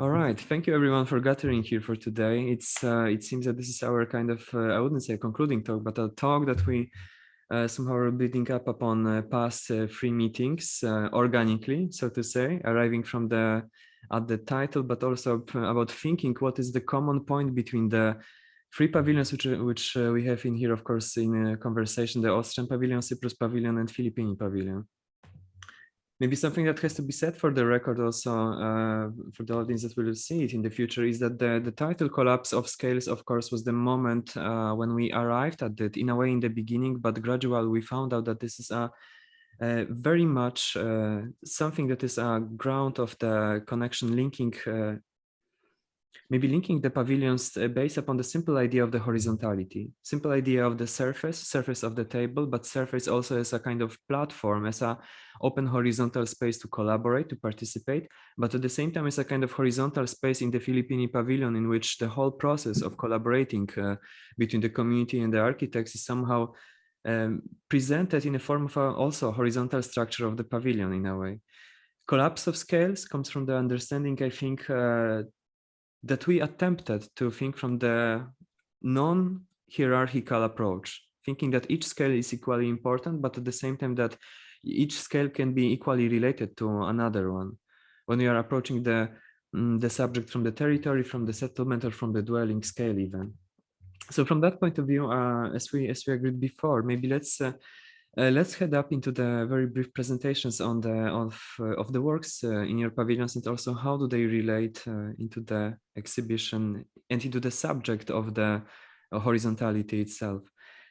All right, thank you everyone for gathering here for today. It seems that this is our kind of I wouldn't say a concluding talk, but a talk that we somehow are building up upon past 3 meetings organically, so to say, arriving from at the title, but also about thinking what is the common point between the 3 pavilions which we have in here, of course, in a conversation: the Austrian Pavilion, Cyprus Pavilion, and Philippine Pavilion. Maybe something that has to be said for the record also, for the audience that will see it in the future, is that the title collapse of scales, of course, was the moment when we arrived at it in a way in the beginning, but gradually we found out that this is very much something that is a ground of the connection linking, maybe linking the pavilions based upon the simple idea of the horizontality, simple idea of the surface of the table, but surface also as a kind of platform, as a open horizontal space to collaborate, to participate, but at the same time as a kind of horizontal space in the Philippine pavilion in which the whole process of collaborating between the community and the architects is somehow presented in a form of also horizontal structure of the pavilion in a way. Collapse of scales comes from the understanding, I think, that we attempted to think from the non-hierarchical approach, thinking that each scale is equally important, but at the same time that each scale can be equally related to another one. When we are approaching the subject from the territory, from the settlement, or from the dwelling scale even. So from that point of view, as we agreed before, maybe let's head up into the very brief presentations on of the works in your pavilions, and also how do they relate into the exhibition and into the subject of the horizontality itself.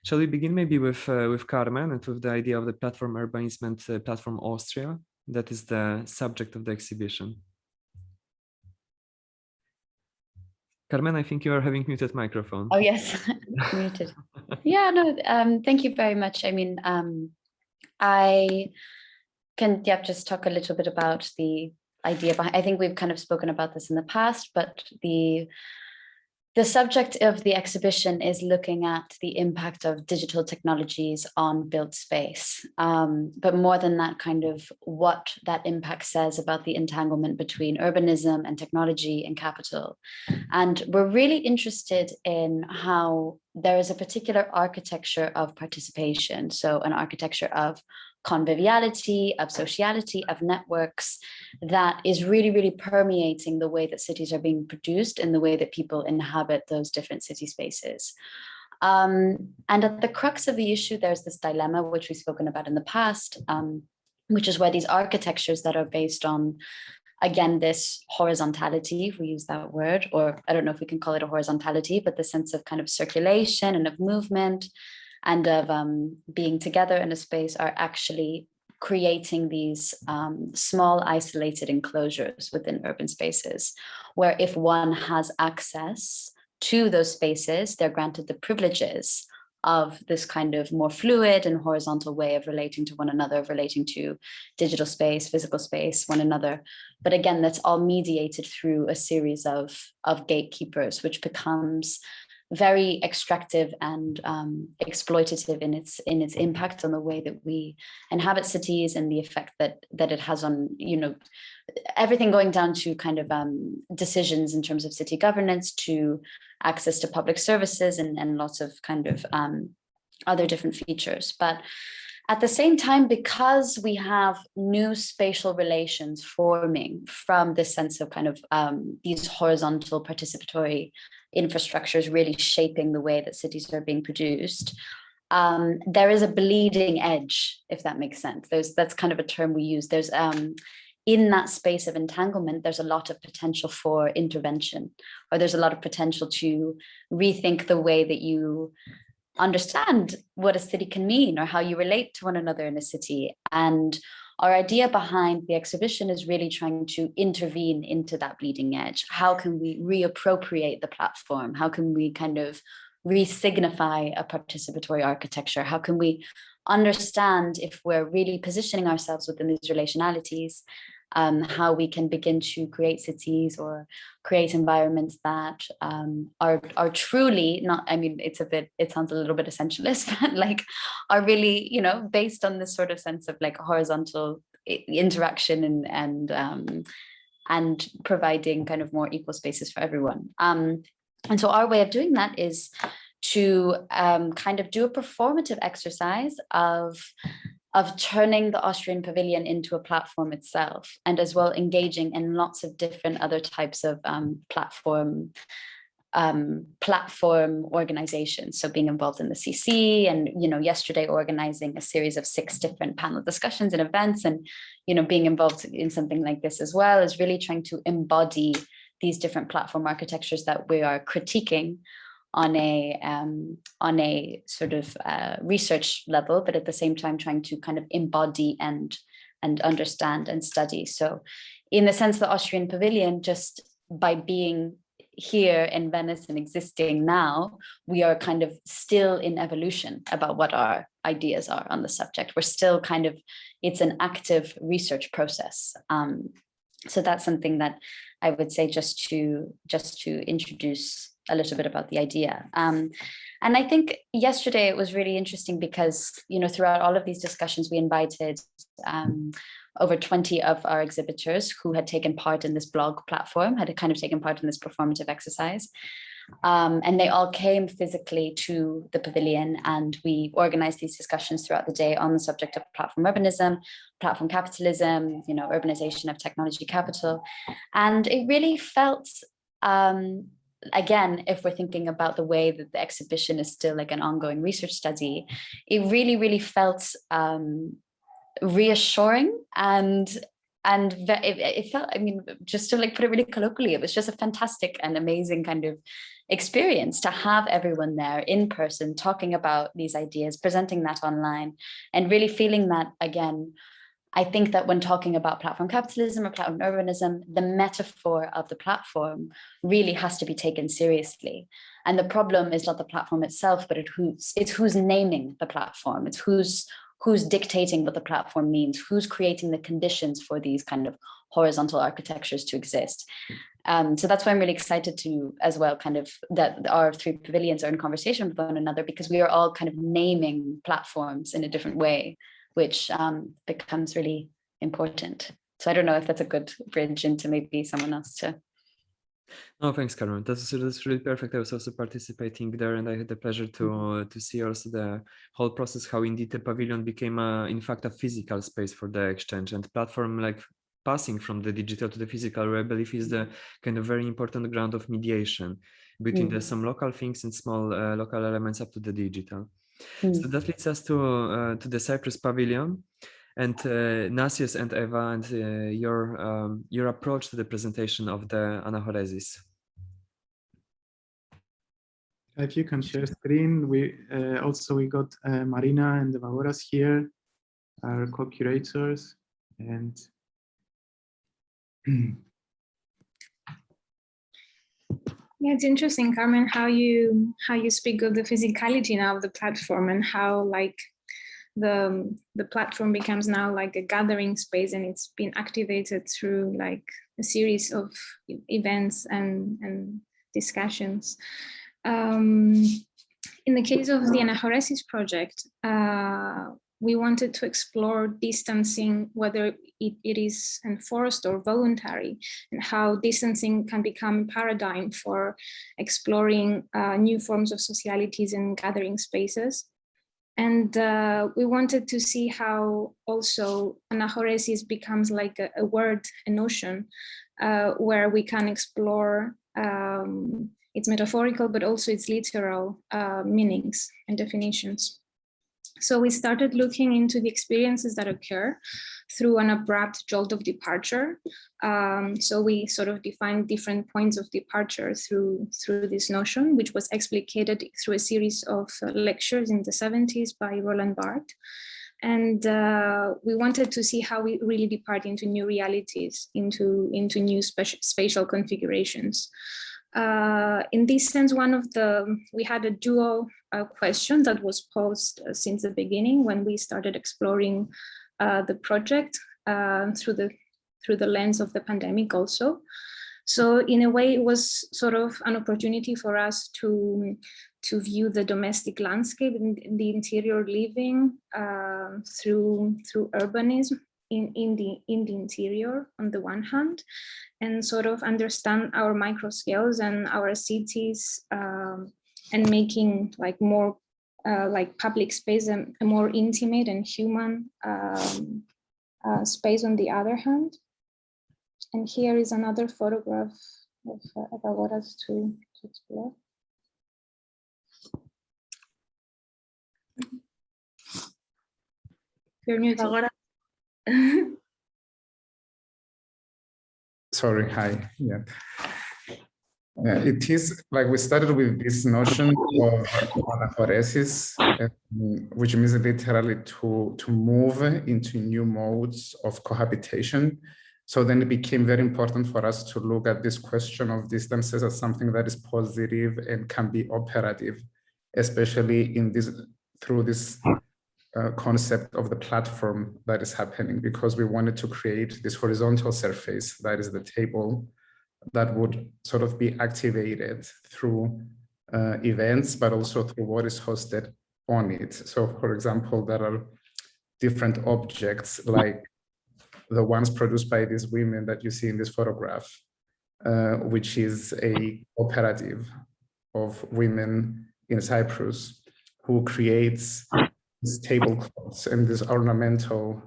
Shall we begin maybe with Carmen and with the idea of the platform urbanism and platform Austria? That is the subject of the exhibition. Carmen, I think you are having muted microphone. Oh, yes, muted. Yeah, no, thank you very much. I mean, I can just talk a little bit about the idea behind. I think we've kind of spoken about this in the past, but the subject of the exhibition is looking at the impact of digital technologies on built space, but more than that, kind of what that impact says about the entanglement between urbanism and technology and capital. And we're really interested in how there is a particular architecture of participation, so an architecture of conviviality, of sociality, of networks that is really, really permeating the way that cities are being produced and the way that people inhabit those different city spaces. And at the crux of the issue, there's this dilemma, which we've spoken about in the past, which is where these architectures that are based on, again, this horizontality, if we use that word, or I don't know if we can call it a horizontality, but the sense of kind of circulation and of movement and of being together in a space, are actually creating these small isolated enclosures within urban spaces, where if one has access to those spaces, they're granted the privileges of this kind of more fluid and horizontal way of relating to one another, of relating to digital space, physical space, one another. But again, that's all mediated through a series of gatekeepers, which becomes very extractive and exploitative in its impact on the way that we inhabit cities, and the effect that it has on, you know, everything going down to kind of decisions in terms of city governance, to access to public services, and lots of kind of other different features. But at the same time, because we have new spatial relations forming from this sense of kind of these horizontal participatory infrastructures really shaping the way that cities are being produced, there is a bleeding edge, if that makes sense. That's kind of a term we use. There's in that space of entanglement, there's a lot of potential for intervention, or there's a lot of potential to rethink the way that you understand what a city can mean, or how you relate to one another in a city. And our idea behind the exhibition is really trying to intervene into that bleeding edge. How can we reappropriate the platform? How can we kind of re-signify a participatory architecture? How can we understand, if we're really positioning ourselves within these relationalities, how we can begin to create cities or create environments that are truly not, I mean, it sounds a little bit essentialist, but like are really, you know, based on this sort of sense of like horizontal interaction and providing kind of more equal spaces for everyone. And so our way of doing that is to kind of do a performative exercise of turning the Austrian Pavilion into a platform itself, and as well engaging in lots of different other types of platform organizations. So being involved in the CC, and yesterday organizing a series of 6 different panel discussions and events, and being involved in something like this as well, is really trying to embody these different platform architectures that we are critiquing on a sort of research level, but at the same time trying to kind of embody and understand and study. So in the sense, the Austrian Pavilion, just by being here in Venice and existing now, we are kind of still in evolution about what our ideas are on the subject. We're still kind of, it's an active research process. So that's something that I would say just to introduce a little bit about the idea. And I think yesterday it was really interesting because, throughout all of these discussions, we invited over 20 of our exhibitors who had taken part in this blog platform, had kind of taken part in this performative exercise. And they all came physically to the pavilion, and we organized these discussions throughout the day on the subject of platform urbanism, platform capitalism, urbanization of technology capital. And it really felt, again, if we're thinking about the way that the exhibition is still like an ongoing research study, it really, really felt reassuring, and it felt, I mean, just to like put it really colloquially, it was just a fantastic and amazing kind of experience to have everyone there in person talking about these ideas, presenting that online, and really feeling that, again, I think that when talking about platform capitalism or platform urbanism, the metaphor of the platform really has to be taken seriously. And the problem is not the platform itself, but it's who's naming the platform. It's who's dictating what the platform means, who's creating the conditions for these kind of horizontal architectures to exist. So that's why I'm really excited to, as well, kind of that our 3 pavilions are in conversation with one another, because we are all kind of naming platforms in a different way, which becomes really important. So I don't know if that's a good bridge into maybe someone else to. No, thanks, Carmen. That's really perfect. I was also participating there, and I had the pleasure to see also the whole process, how indeed the pavilion became, in fact, a physical space for the exchange, and platform like passing from the digital to the physical, I believe, is the kind of very important ground of mediation between some local things and small local elements up to the digital. So that leads us to the Cyprus pavilion. And Nasius and Eva, and your approach to the presentation of the anahoresis. If you can share screen, we got Marina and Valoras here, our co-curators, and yeah, it's interesting, Carmen, how you speak of the physicality now of the platform, and how like the platform becomes now like a gathering space, and it's been activated through like a series of events and discussions. In the case of the anahoresis project, we wanted to explore distancing, whether it is enforced or voluntary, and how distancing can become a paradigm for exploring new forms of socialities and gathering spaces. And we wanted to see how also anahoresis becomes like a word, a notion, where we can explore its metaphorical, but also its literal meanings and definitions. So we started looking into the experiences that occur through an abrupt jolt of departure. So we sort of defined different points of departure through this notion, which was explicated through a series of lectures in the 70s by Roland Barthes. And we wanted to see how we really depart into new realities, into new spatial configurations. In this sense, we had a dual question that was posed since the beginning when we started exploring the project through the lens of the pandemic also. So in a way, it was sort of an opportunity for us to view the domestic landscape and the interior living through urbanism in the interior on the one hand, and sort of understand our micro scales and our cities, and making like more like public space and a more intimate and human space on the other hand. And here is another photograph of about us to explore. You're muted. Sorry, hi. Yeah. It is like we started with this notion of anaphoresis, which means literally to move into new modes of cohabitation. So then it became very important for us to look at this question of distances as something that is positive and can be operative, especially in this through this concept of the platform that is happening, because we wanted to create this horizontal surface that is the table that would sort of be activated through events, but also through what is hosted on it. So for example, there are different objects like the ones produced by these women that you see in this photograph, which is a cooperative of women in Cyprus who creates these tablecloths and these ornamental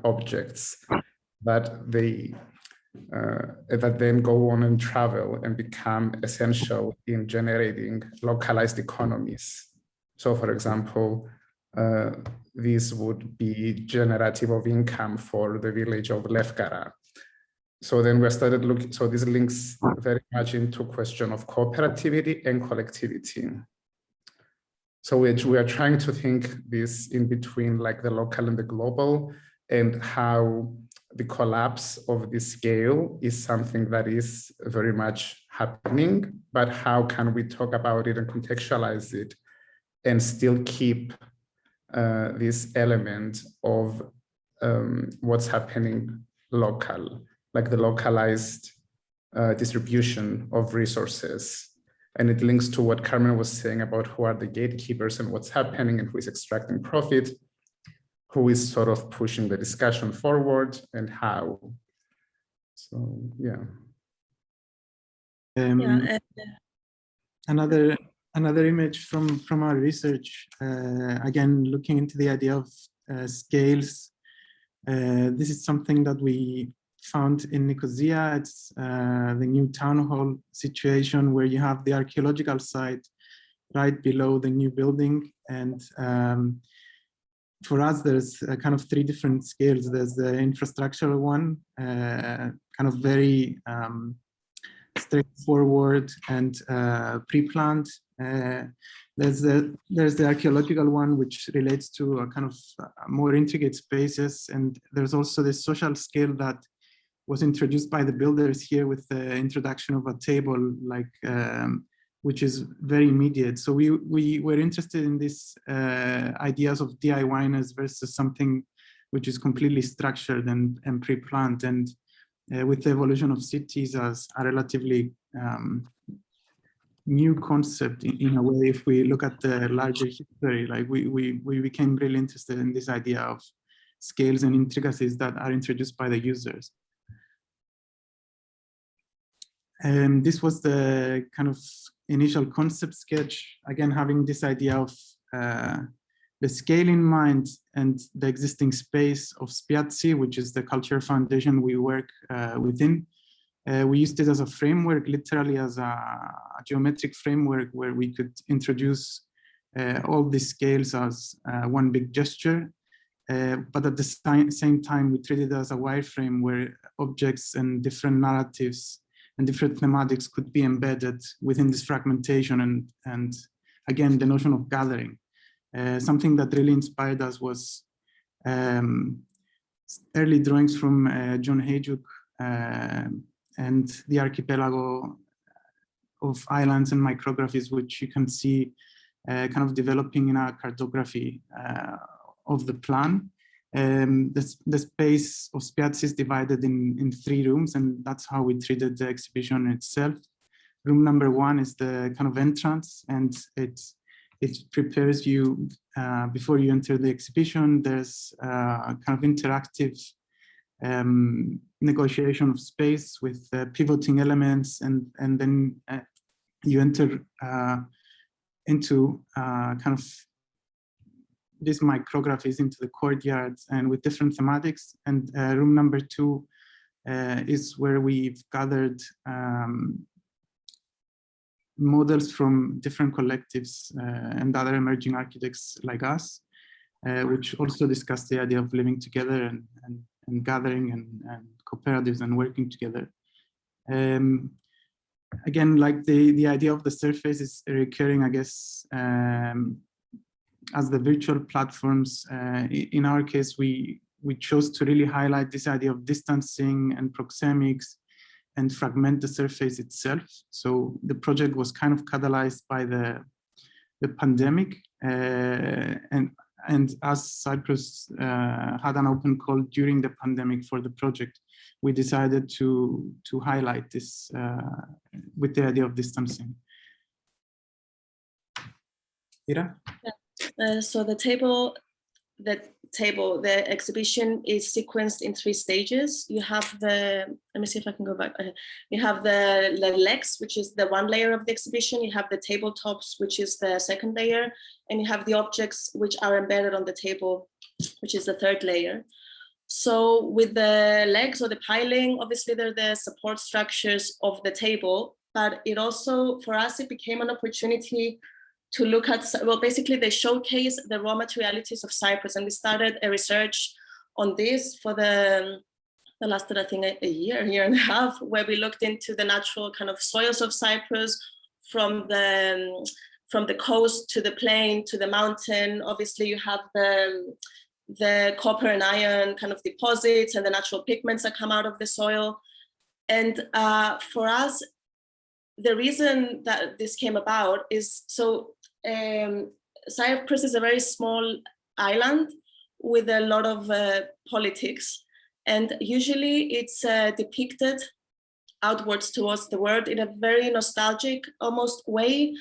objects that they that then go on and travel and become essential in generating localized economies. So for example, this would be generative of income for the village of Lefkara. So then we started looking, so this links very much into question of cooperativity and collectivity. So we are trying to think this in between like the local and the global, and how the collapse of the scale is something that is very much happening, but how can we talk about it and contextualize it and still keep this element of what's happening local, like the localized distribution of resources. And it links to what Carmen was saying about who are the gatekeepers and what's happening and who is extracting profit, who is sort of pushing the discussion forward and how. So, yeah. Another image from our research, again, looking into the idea of scales. This is something that we found in Nicosia. It's the new town hall situation where you have the archaeological site right below the new building. And for us, there's kind of three different scales. There's the infrastructural one, kind of very straightforward and pre-planned. There's the archaeological one, which relates to a kind of more intricate spaces. And there's also this social scale that was introduced by the builders here with the introduction of a table, like which is very immediate. So we were interested in these ideas of DIY-ness versus something which is completely structured and pre-planned. And with the evolution of cities as a relatively new concept in a way, if we look at the larger history, like we became really interested in this idea of scales and intricacies that are introduced by the users. And this was the kind of initial concept sketch, again, having this idea of the scale in mind and the existing space of Spiazzi, which is the cultural foundation we work within. We used it as a framework, literally as a geometric framework where we could introduce all these scales as one big gesture. But at the same time, we treat it as a wireframe where objects and different narratives and different thematics could be embedded within this fragmentation. And again, the notion of gathering. Something that really inspired us was early drawings from John Hayjuk and the archipelago of islands and micrographies, which you can see kind of developing in a cartography of the plan. The space of Spiazzi is divided in 3 rooms, and that's how we treated the exhibition itself. Room number 1 is the kind of entrance, and it it prepares you before you enter the exhibition. There's kind of interactive negotiation of space with pivoting elements, and then you enter into kind of these micrographies into the courtyards and with different thematics. And room number 2 is where we've gathered models from different collectives and other emerging architects like us, which also discuss the idea of living together and gathering and cooperatives and working together. Again, like the idea of the surface is recurring, I guess, as the virtual platforms. In our case, we chose to really highlight this idea of distancing and proxemics and fragment the surface itself. So the project was kind of catalyzed by the pandemic, and as Cyprus had an open call during the pandemic for the project, we decided to highlight this with the idea of distancing. Ira? So the exhibition is sequenced in 3 stages. You have let me see if I can go back. You have the legs, which is the 1 layer of the exhibition. You have the tabletops, which is the 2nd layer. And you have the objects which are embedded on the table, which is the 3rd layer. So with the legs or the piling, obviously they're the support structures of the table, but it also, for us, it became an opportunity to look at, well, basically they showcase the raw materialities of Cyprus, and we started a research on this for the lasted, I think, a year and a half, where we looked into the natural kind of soils of Cyprus, from the coast to the plain to the mountain. Obviously, you have the copper and iron kind of deposits and the natural pigments that come out of the soil. And for us, the reason that this came about is, so Cyprus is a very small island with a lot of politics, and usually it's depicted outwards towards the world in a very nostalgic almost way,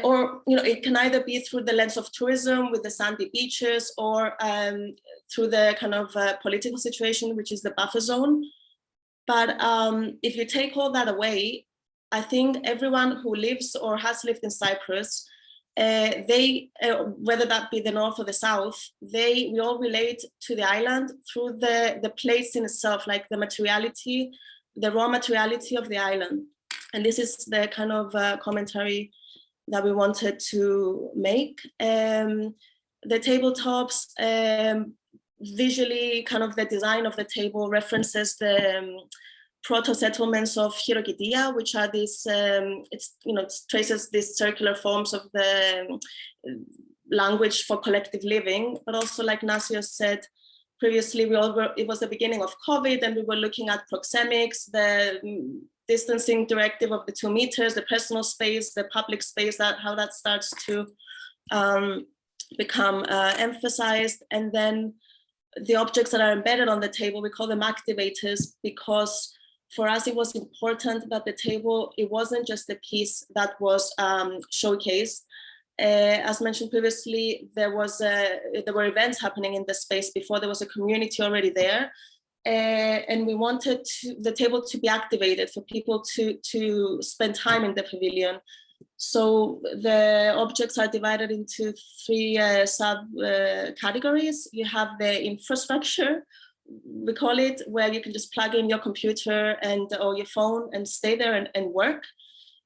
or it can either be through the lens of tourism with the sandy beaches, or through the kind of political situation, which is the buffer zone. But if you take all that away, I think everyone who lives or has lived in Cyprus, whether that be the north or the south, we all relate to the island through the place in itself, like the materiality, the raw materiality of the island. And this is the kind of commentary that we wanted to make. The tabletops, visually, kind of the design of the table references the proto-settlements of Hierogydia, which are these, it traces these circular forms of the language for collective living. But also, like Nasios said previously, it was the beginning of COVID, and we were looking at proxemics, the distancing directive of the 2 meters, the personal space, the public space, how that starts to become emphasized. And then the objects that are embedded on the table, we call them activators, because for us, it was important that the table, it wasn't just a piece that was showcased. As mentioned previously, there were events happening in the space before. There was a community already there. And we wanted the table to be activated for people to spend time in the pavilion. So the objects are divided into 3 sub-categories. You have the infrastructure, we call it, where you can just plug in your computer or your phone and stay there and work.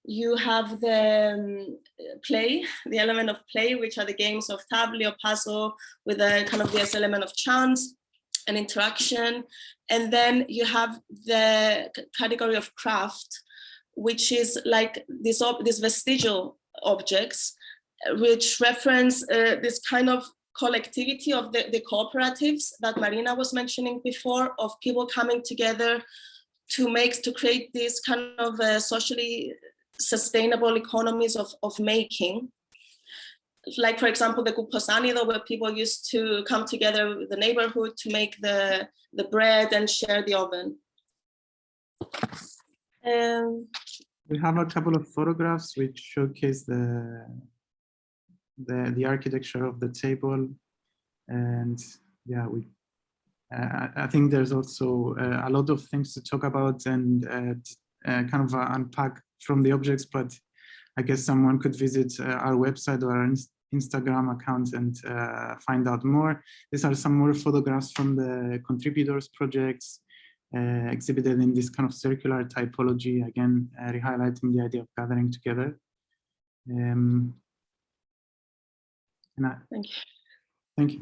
You have the play, the element of play, which are the games of table or puzzle, with a kind of this element of chance and interaction. And then you have the category of craft, which is like these vestigial objects, which reference this kind of collectivity of the cooperatives that Marina was mentioning before, of people coming together to create these kind of socially sustainable economies of making. Like, for example, the Kuposanido, where people used to come together with the neighborhood to make the bread and share the oven. We have a couple of photographs which showcase the architecture of the table. And yeah, I think there's also a lot of things to talk about and kind of unpack from the objects, but I guess someone could visit our website or our Instagram account and find out more. These are some more photographs from the contributors projects exhibited in this kind of circular typology, again, re-highlighting the idea of gathering together. Thank you. Thank you.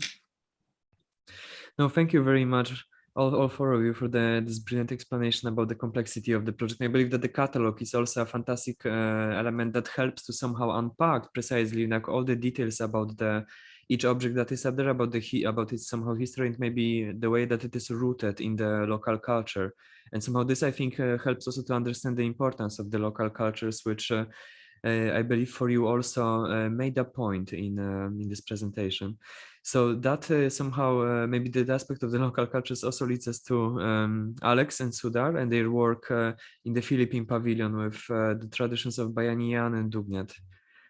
No, thank you very much, all four of you, for this brilliant explanation about the complexity of the project. I believe that the catalog is also a fantastic element that helps to somehow unpack precisely like all the details about each object that is up there, about its somehow history, and maybe the way that it is rooted in the local culture. And somehow this, I think, helps also to understand the importance of the local cultures, which I believe for you also made a point in this presentation. So that somehow maybe the aspect of the local cultures also leads us to Alex and Sudar and their work in the Philippine Pavilion with the traditions of Bayanihan and Dugniet.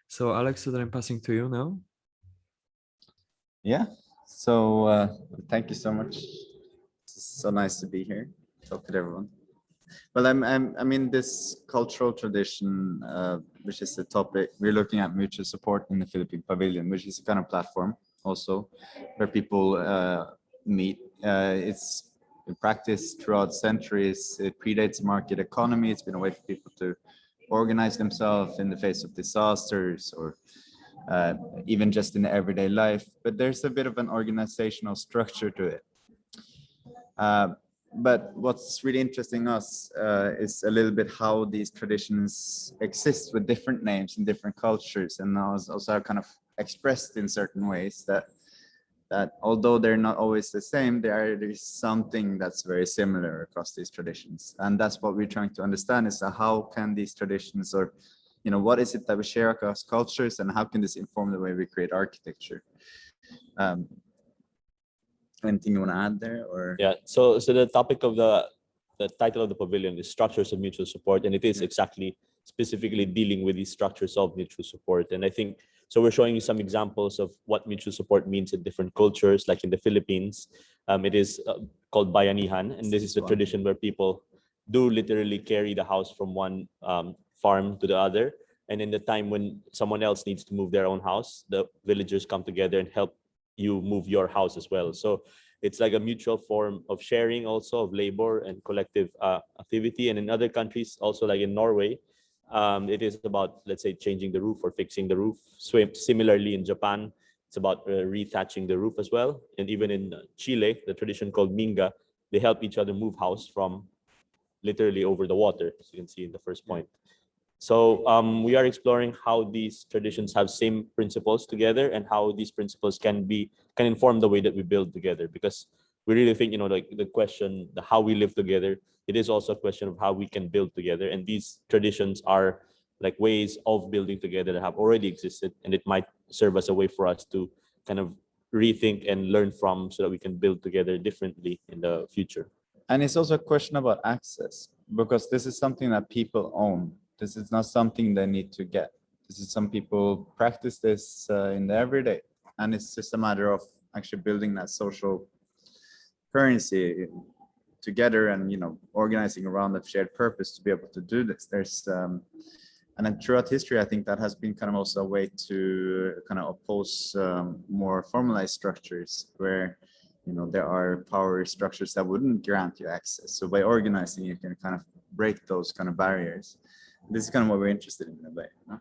So Alex, Sudar, I'm passing to you now. Yeah, so thank you so much. It's so nice to be here, talk to everyone. Well, I mean, this cultural tradition, which is the topic, we're looking at mutual support in the Philippine Pavilion, which is a kind of platform also where people meet. It's been practiced throughout centuries. It predates market economy. It's been a way for people to organize themselves in the face of disasters or even just in the everyday life. But there's a bit of an organizational structure to it. But what's really interesting us is a little bit how these traditions exist with different names in different cultures, and also kind of expressed in certain ways that although they're not always the same, there is something that's very similar across these traditions. And that's what we're trying to understand, is how can these traditions, or what is it that we share across cultures, and how can this inform the way we create architecture? Anything you want to add there? Or yeah, so the topic of the title of the pavilion is structures of mutual support, and it is exactly specifically dealing with these structures of mutual support. And I think so we're showing you some examples of what mutual support means in different cultures. Like in the Philippines, it is called Bayanihan, and this is the tradition where people do literally carry the house from one farm to the other, and in the time when someone else needs to move their own house, the villagers come together and help you move your house as well. So it's like a mutual form of sharing also of labor and collective activity. And in other countries, also like in Norway, it is about, let's say, changing the roof or fixing the roof. So similarly in Japan, it's about rethatching the roof as well. And even in Chile, the tradition called Minga, they help each other move house from literally over the water, as you can see in the first point. So we are exploring how these traditions have same principles together, and how these principles can inform the way that we build together. Because we really think, like the question, how we live together, it is also a question of how we can build together. And these traditions are like ways of building together that have already existed, and it might serve as a way for us to kind of rethink and learn from, so that we can build together differently in the future. And it's also a question about access, because this is something that people own. This is not something they need to get. This is some people practice this in the everyday, and it's just a matter of actually building that social currency together, and organizing around that shared purpose to be able to do this. There's and then throughout history, I think that has been kind of also a way to kind of oppose more formalized structures where there are power structures that wouldn't grant you access. So by organizing, you can kind of break those kind of barriers. This is kind of what we're interested in a way. No?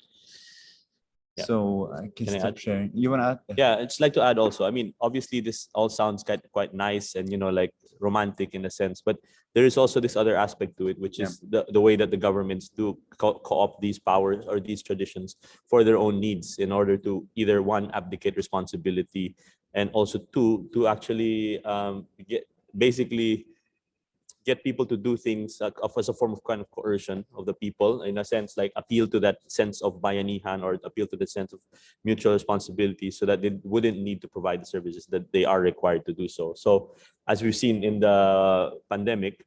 Yeah. So I can stop sharing. You want to add? Yeah, I'd just like to add also. I mean, obviously this all sounds quite nice and like romantic in a sense, but there is also this other aspect to it, which is the way that the governments do co-opt these powers or these traditions for their own needs, in order to either one, abdicate responsibility, and also two, to actually get people to do things as a form of kind of coercion of the people, in a sense, like appeal to that sense of bayanihan, or appeal to the sense of mutual responsibility, so that they wouldn't need to provide the services that they are required to do so. So as we've seen in the pandemic,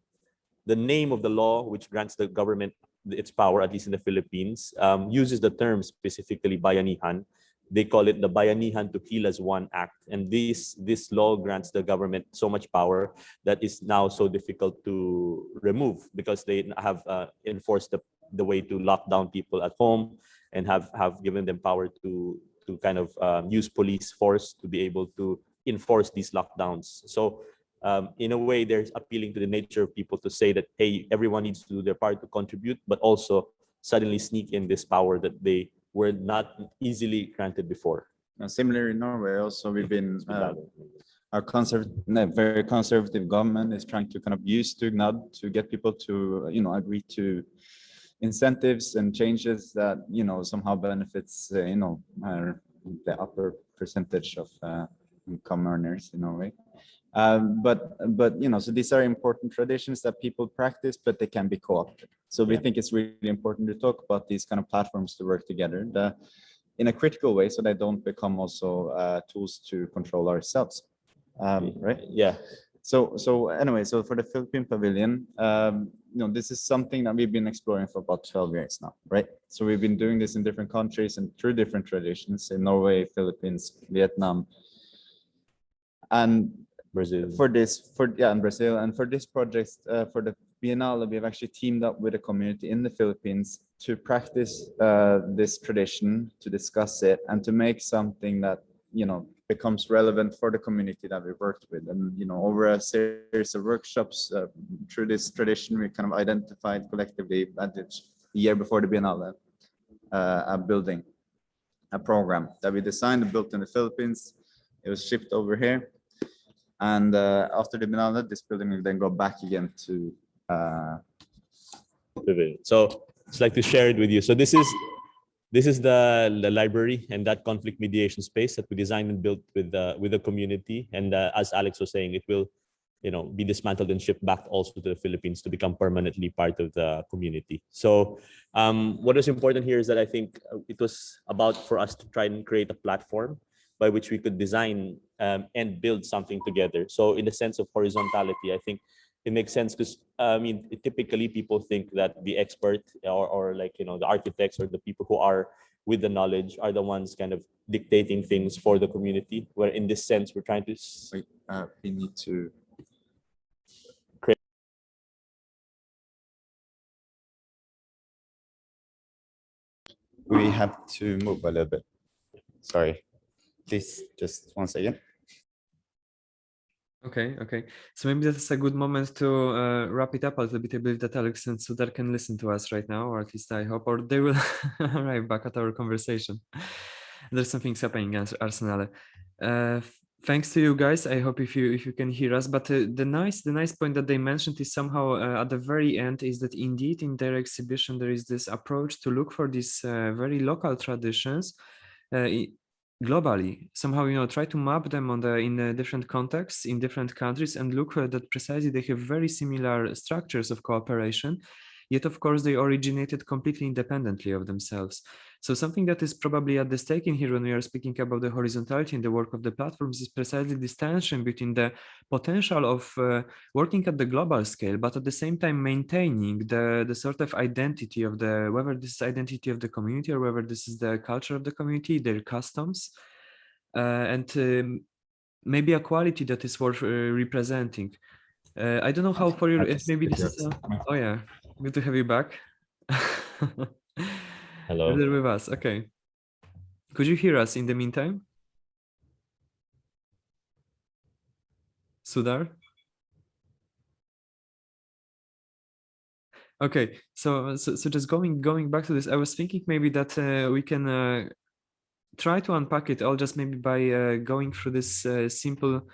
the name of the law which grants the government its power, at least in the Philippines, uses the term specifically bayanihan, they call it the Bayanihan to Kill as One Act. And this law grants the government so much power that is now so difficult to remove, because they have enforced the way to lock down people at home and have given them power to kind of use police force to be able to enforce these lockdowns. So in a way, they're appealing to the nature of people to say that, hey, everyone needs to do their part to contribute, but also suddenly sneak in this power that they were not easily granted before. Similarly, in Norway, also we've been our very conservative government is trying to kind of use Dugnad to get people to agree to incentives and changes that somehow benefits the upper percentage of income earners in Norway. But so these are important traditions that people practice, but they can be co-opted. So we think it's really important to talk about these kind of platforms to work together in a critical way, so they don't become also tools to control ourselves, right? Yeah. So anyway, so for the Philippine Pavilion, this is something that we've been exploring for about 12 years now, right? So we've been doing this in different countries and through different traditions in Norway, Philippines, Vietnam, and Brazil. And Brazil. And for this project, for the Biennale, we've actually teamed up with a community in the Philippines to practice this tradition, to discuss it, and to make something that becomes relevant for the community that we worked with. And over a series of workshops through this tradition, we kind of identified collectively at the year before the Biennale a program that we designed and built in the Philippines. It was shipped over here. And after the Biennale, this building will then go back again to So it's like to share it with you. So this is the library and that conflict mediation space that we designed and built with the community. And as Alex was saying, it will be dismantled and shipped back also to the Philippines to become permanently part of the community. So what is important here is that I think it was about for us to try and create a platform by which we could design and build something together. So in the sense of horizontality, I think it makes sense because typically people think that the expert or like the architects or the people who are with the knowledge are the ones kind of dictating things for the community. Where in this sense, we're trying to we need to create. We have to move a little bit. Sorry. Please, just 1 second. Okay. So maybe that's a good moment to wrap it up a little bit. I believe that Alex and Sudar can listen to us right now, or at least I hope, or they will arrive back at our conversation. There's some things happening at Arsenale. Thanks to you guys. I hope if you can hear us. But the nice point that they mentioned is somehow at the very end is that indeed in their exhibition there is this approach to look for these very local traditions. Globally, somehow try to map them in different contexts in different countries and look that precisely they have very similar structures of cooperation, yet of course they originated completely independently of themselves. So something that is probably at the stake in here when we are speaking about the horizontality in the work of the platforms is precisely this tension between the potential of working at the global scale, but at the same time maintaining the sort of identity of whether this is identity of the community or whether this is the culture of the community, their customs, and maybe a quality that is worth representing. I don't know how for you, if maybe this is, oh yeah, good to have you back. Hello. You're there with us, okay. Could you hear us in the meantime? Sudar? Okay, so just going back to this, I was thinking maybe that we can try to unpack it all just maybe by going through this simple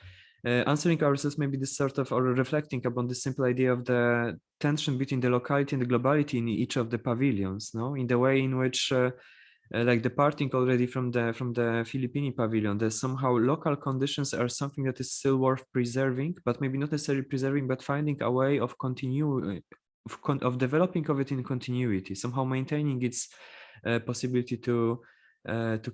answering ourselves maybe this sort of, or reflecting upon the simple idea of the tension between the locality and the globality in each of the pavilions, no? In the way in which like departing already from the Philippine pavilion, there's somehow local conditions are something that is still worth preserving, but maybe not necessarily preserving, but finding a way of of developing of it in continuity, somehow maintaining its possibility to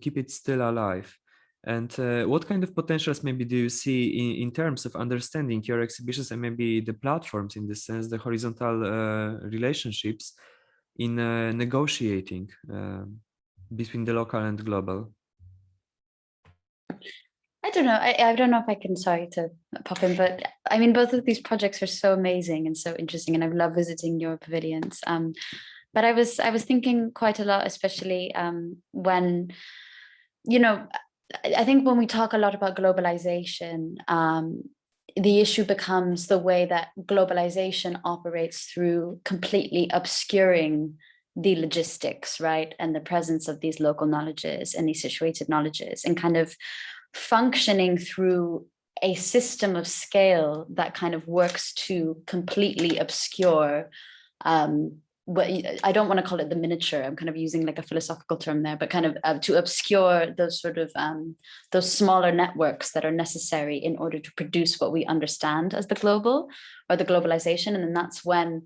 keep it still alive. And what kind of potentials maybe do you see in terms of understanding your exhibitions and maybe the platforms in this sense, the horizontal relationships in negotiating between the local and global? don't know. I don't know if I can, sorry to pop in, but I mean, both of these projects are so amazing and so interesting, and I love visiting your pavilions. But I was thinking quite a lot, especially when, you know, I think when we talk a lot about globalization, the issue becomes the way that globalization operates through completely obscuring the logistics, right? And the presence of these local knowledges and these situated knowledges, and kind of functioning through a system of scale that kind of works to completely obscure what I don't want to call it the miniature. I'm kind of using like a philosophical term there, but kind of to obscure those sort of those smaller networks that are necessary in order to produce what we understand as the global or the globalization. And then that's when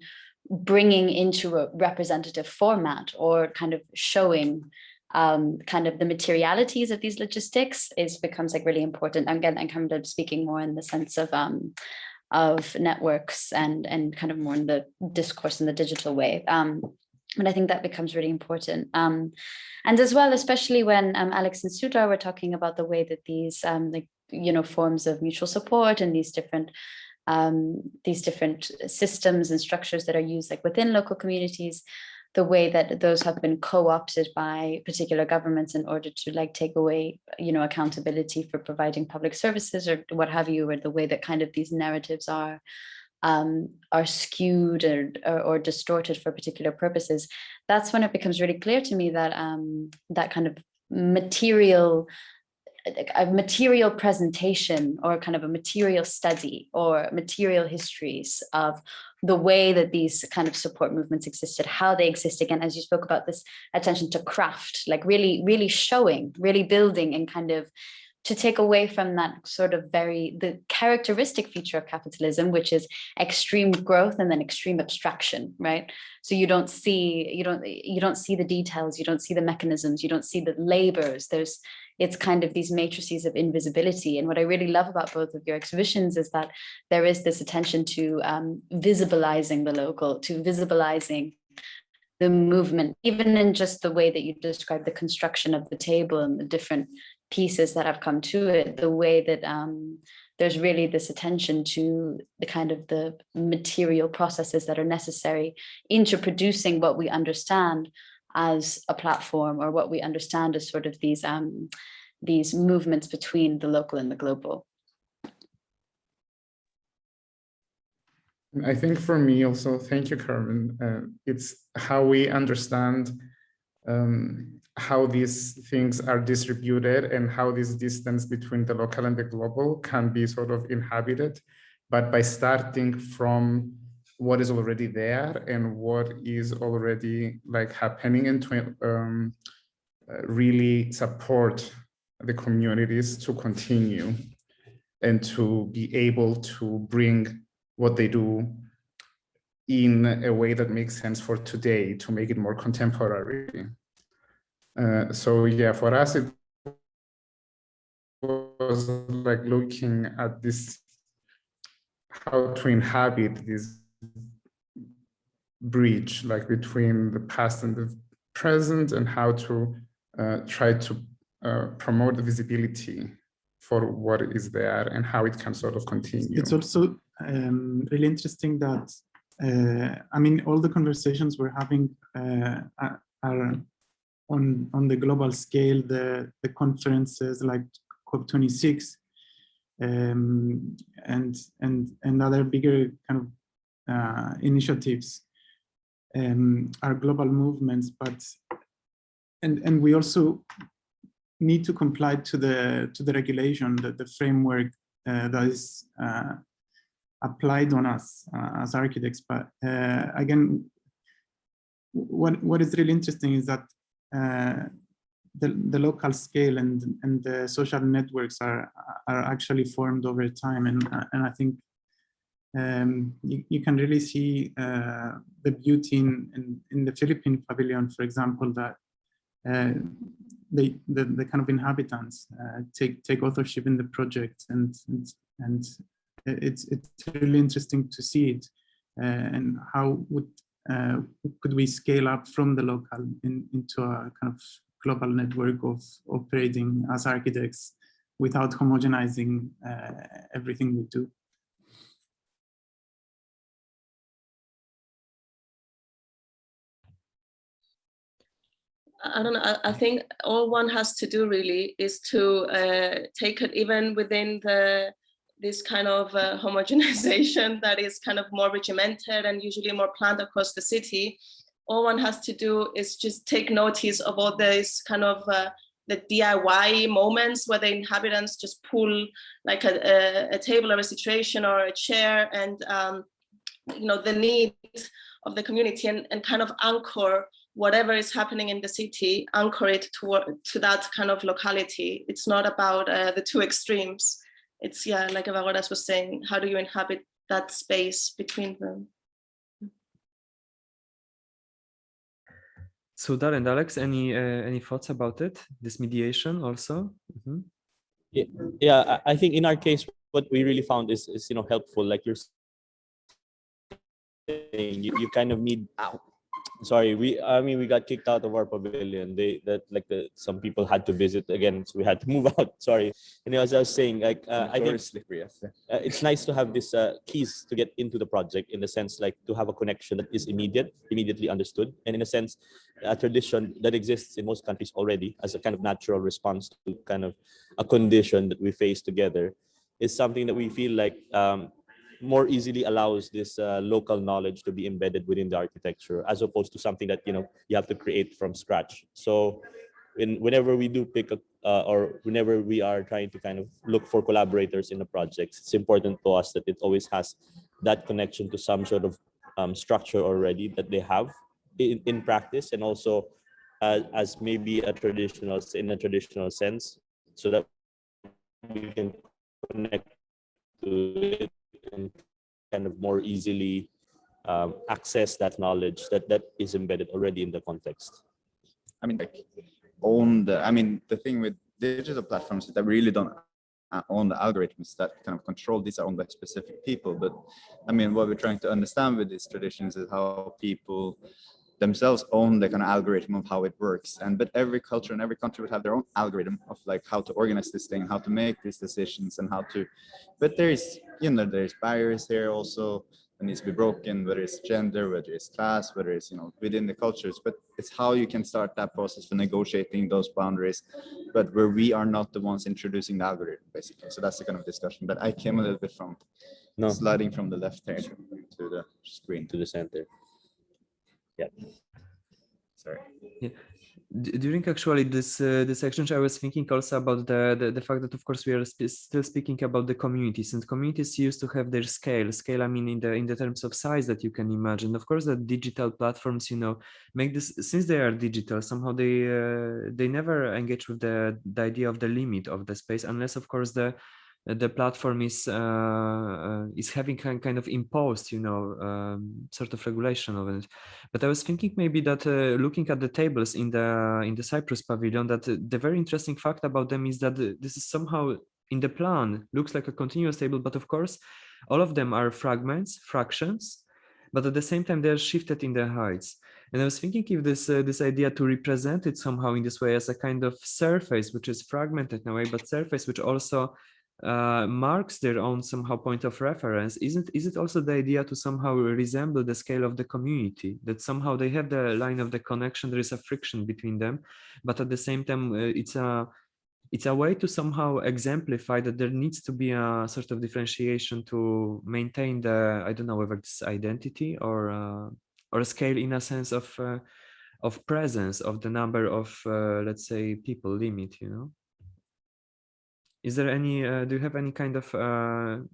bringing into a representative format or kind of showing kind of the materialities of these logistics becomes like really important. Again, I'm kind of speaking more in the sense of networks and kind of more in the discourse in the digital way. And I think that becomes really important. And as well, especially when Alex and Sudha were talking about the way that these like, you know, forms of mutual support and these different systems and structures that are used like within local communities, the way that those have been co-opted by particular governments in order to like take away, you know, accountability for providing public services or what have you, or the way that kind of these narratives are skewed or distorted for particular purposes. That's when it becomes really clear to me that that kind of material presentation or kind of a material study or material histories of the way that these kind of support movements existed, how they exist, again, as you spoke about, this attention to craft, like really showing, really building, and kind of to take away from that sort of the characteristic feature of capitalism, which is extreme growth and then extreme abstraction, right? So you don't see the details, you don't see the mechanisms, you don't see the labors. It's kind of these matrices of invisibility. And what I really love about both of your exhibitions is that there is this attention to visibilizing the local, to visibilizing the movement, even in just the way that you describe the construction of the table and the different pieces that have come to it, the way that there's really this attention to the kind of the material processes that are necessary into producing what we understand as a platform, or what we understand as sort of these movements between the local and the global. I think for me also, thank you, Carmen, it's how we understand how these things are distributed and how this distance between the local and the global can be sort of inhabited, but by starting from what is already there and what is already like happening, and to really support the communities to continue and to be able to bring what they do in a way that makes sense for today, to make it more contemporary. So yeah, for us, it was like looking at this, how to inhabit this bridge, like between the past and the present, and how to try to promote the visibility for what is there and how it can sort of continue. It's also really interesting that, I mean, all the conversations we're having are on the global scale, the conferences like COP26 and other bigger kind of initiatives are global movements, but and we also need to comply to the regulation, the framework that is applied on us as architects. But again, what is really interesting is that the local scale and the social networks are actually formed over time, and I think you can really see the beauty in the Philippine Pavilion, for example, that the kind of inhabitants take authorship in the project, and it's really interesting to see it, and how could we scale up from the local into a kind of global network of operating as architects without homogenizing everything we do. I don't know. I think all one has to do really is to take it even within this kind of homogenization that is kind of more regimented and usually more planned across the city. All one has to do is just take notice of all these kind of the DIY moments where the inhabitants just pull like a table or a situation or a chair and you know, the need of the community and kind of anchor whatever is happening in the city, anchor it to that kind of locality. It's not about the two extremes. It's, yeah, like Avagoras was saying, how do you inhabit that space between them? Sudar and Alex, any thoughts about it? This mediation also? Mm-hmm. Yeah, I think in our case, what we really found is you know, helpful. Like you're saying, you kind of need. Sorry, we got kicked out of our pavilion. Some people had to visit again, so we had to move out. Sorry. And as I was saying, like I think slippery, yes. It's nice to have this keys to get into the project, in the sense like to have a connection that is immediately understood, and in a sense, a tradition that exists in most countries already as a kind of natural response to kind of a condition that we face together, is something that we feel like more easily allows this local knowledge to be embedded within the architecture, as opposed to something that, you know, you have to create from scratch. So whenever we do pick or whenever we are trying to kind of look for collaborators in the projects, it's important to us that it always has that connection to some sort of structure already that they have in practice, and also as maybe in a traditional sense, so that we can connect to it and kind of more easily access that knowledge that is embedded already in the context. I mean, like the thing with digital platforms is that we really don't own the algorithms that kind of control these are owned by specific people. But I mean, what we're trying to understand with these traditions is how people themselves own the kind of algorithm of how it works. But every culture and every country would have their own algorithm of like how to organize this thing, how to make these decisions, and how to. But there's barriers here also that needs to be broken, whether it's gender, whether it's class, whether it's, you know, within the cultures. But it's how you can start that process for negotiating those boundaries, but where we are not the ones introducing the algorithm, basically. So that's the kind of discussion. But I came a little bit from sliding from the left here to the screen to the center. Yeah. Sorry. Yeah. During actually this exchange, I was thinking also about the fact that, of course, we are still speaking about the communities, and communities used to have their scale. I mean, in the terms of size that you can imagine. Of course, the digital platforms, you know, make this, since they are digital, somehow they never engage with the idea of the limit of the space, unless, of course, the platform is having kind of imposed, you know, sort of regulation of it. But I was thinking maybe that looking at the tables in the Cyprus pavilion, that the very interesting fact about them is that this is somehow in the plan looks like a continuous table, but of course all of them are fractions, but at the same time they're shifted in their heights. And I was thinking if this idea to represent it somehow in this way as a kind of surface which is fragmented in a way, but surface which also marks their own somehow point of reference, is it also the idea to somehow resemble the scale of the community, that somehow they have the line of the connection, there is a friction between them, but at the same time it's a way to somehow exemplify that there needs to be a sort of differentiation to maintain the, I don't know whether it's identity or a scale in a sense of presence of the number of let's say people limit, you know. Is there any, do you have any kind of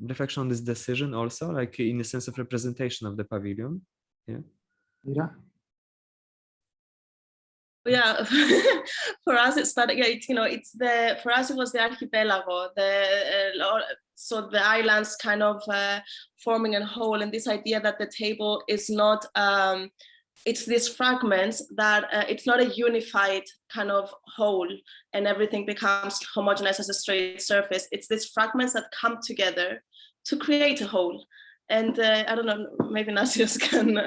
reflection on this decision also, like in the sense of representation of the pavilion? Yeah. Yeah, for us it started. Yeah, you know, for us it was the archipelago, so the islands kind of forming a whole, and this idea that the table is not. It's these fragments that it's not a unified kind of whole and everything becomes homogenized as a straight surface. It's these fragments that come together to create a whole. And I don't know, maybe Nasius can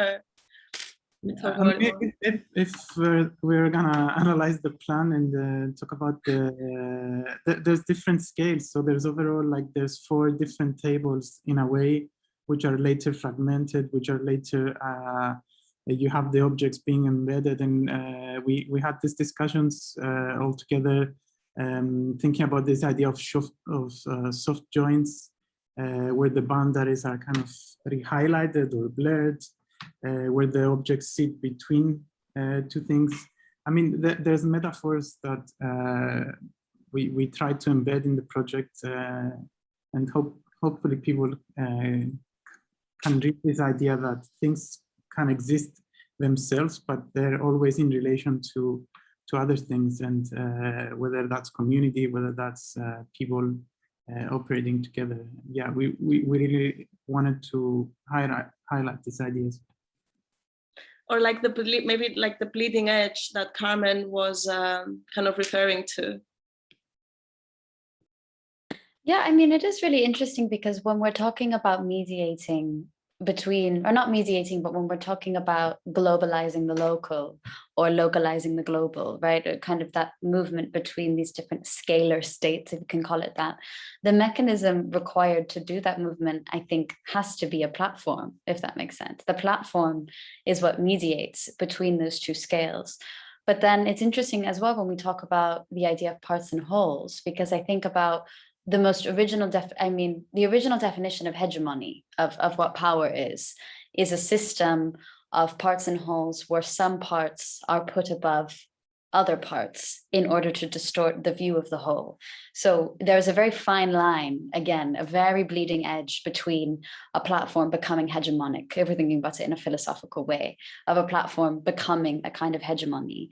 We talk I about mean, it more. if we're gonna analyze the plan and talk about there's different scales. So there's overall like there's 4 different tables in a way, which are later fragmented, which are later you have the objects being embedded, and we had these discussions all together, thinking about this idea of soft joints, where the boundaries are kind of re-highlighted or blurred. Where the objects sit between 2 things. I mean, there's metaphors that we try to embed in the project, and hopefully people can read this idea that things can exist themselves, but they're always in relation to other things, and whether that's community, whether that's people operating together. Yeah, we really wanted to highlight these ideas. Or like maybe like the bleeding edge that Carmen was kind of referring to. Yeah, I mean, it is really interesting because when we're talking about mediating between, or not mediating, but when we're talking about globalizing the local or localizing the global, right? Kind of that movement between these different scalar states, if you can call it that, the mechanism required to do that movement, I think, has to be a platform, if that makes sense. The platform is what mediates between those 2 scales. But then it's interesting as well when we talk about the idea of parts and wholes, because I think about the most original the original definition of hegemony of what power is a system of parts and wholes where some parts are put above other parts in order to distort the view of the whole. So there's a very fine line, again, a very bleeding edge between a platform becoming hegemonic, if we're thinking about it in a philosophical way, of a platform becoming a kind of hegemony.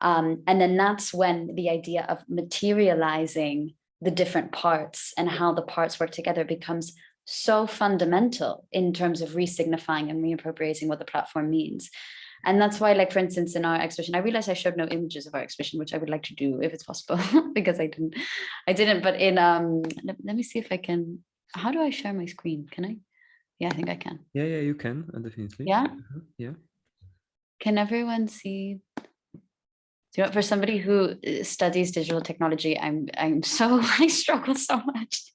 And then that's when the idea of materializing the different parts and how the parts work together becomes so fundamental in terms of re-signifying and reappropriating what the platform means. And that's why, like, for instance, in our exhibition, I realized I showed no images of our exhibition, which I would like to do if it's possible, because I didn't, but in, let me see if I can, how do I share my screen? Can I? Yeah, I think I can. Yeah, you can, definitely. Yeah? Yeah. Can everyone see? You know, for somebody who studies digital technology, I'm so, I struggle so much